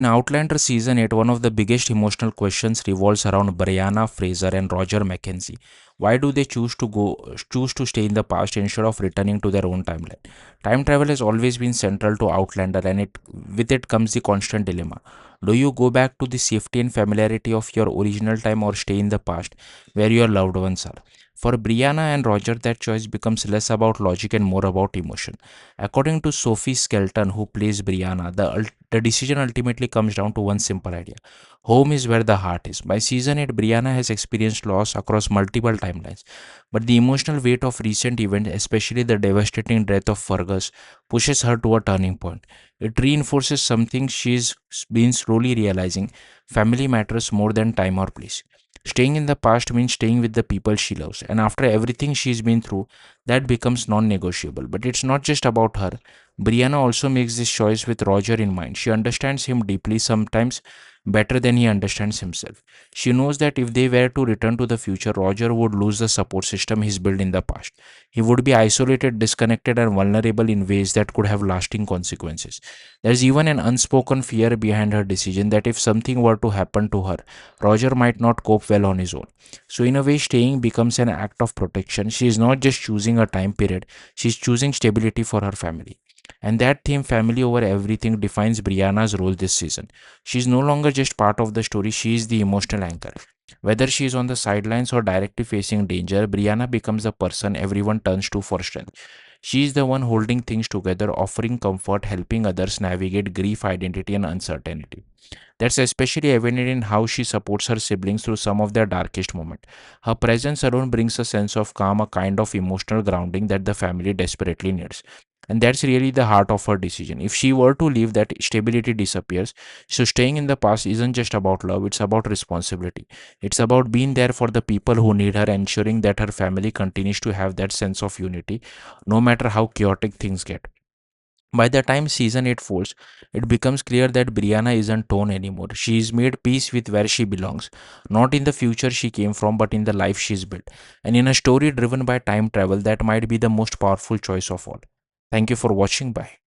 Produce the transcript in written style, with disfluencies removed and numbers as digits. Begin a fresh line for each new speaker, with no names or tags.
In Outlander Season 8, one of the biggest emotional questions revolves around Brianna, Fraser, and Roger Mackenzie. Why do they choose to stay in the past instead of returning to their own timeline? Time travel has always been central to Outlander, and with it comes the constant dilemma. Do you go back to the safety and familiarity of your original time or stay in the past where your loved ones are? For Brianna and Roger, that choice becomes less about logic and more about emotion. According to Sophie Skelton, who plays Brianna, the decision ultimately comes down to one simple idea: home is where the heart is. By season 8, Brianna has experienced loss across multiple timelines, but the emotional weight of recent events, especially the devastating death of Fergus, pushes her to a turning point. It reinforces something she's been slowly realizing: family matters more than time or place. Staying in the past means staying with the people she loves, and after everything she's been through, that becomes non negotiable. But it's not just about her. Brianna also makes this choice with Roger in mind. She understands him deeply, sometimes better than he understands himself. She knows that if they were to return to the future, Roger would lose the support system he's built in the past. He would be isolated, disconnected, and vulnerable in ways that could have lasting consequences. There's even an unspoken fear behind her decision that if something were to happen to her, Roger might not cope well on his own. So, in a way, staying becomes an act of protection. She is not just choosing a time period, she's choosing stability for her family. And that theme, family over everything, defines Brianna's role this season. She's no longer just part of the story, she is the emotional anchor. Whether she is on the sidelines or directly facing danger, Brianna becomes the person everyone turns to for strength. She is the one holding things together, offering comfort, helping others navigate grief, identity, and uncertainty. That's especially evident in how she supports her siblings through some of their darkest moments. Her presence alone brings a sense of calm, a kind of emotional grounding that the family desperately needs. And that's really the heart of her decision. If she were to leave, that stability disappears. So, staying in the past isn't just about love, it's about responsibility. It's about being there for the people who need her, ensuring that her family continues to have that sense of unity, no matter how chaotic things get. By the time season 8 folds, it becomes clear that Brianna isn't torn anymore. She's made peace with where she belongs, not in the future she came from, but in the life she's built. And in a story driven by time travel, that might be the most powerful choice of all. Thank you for watching. Bye.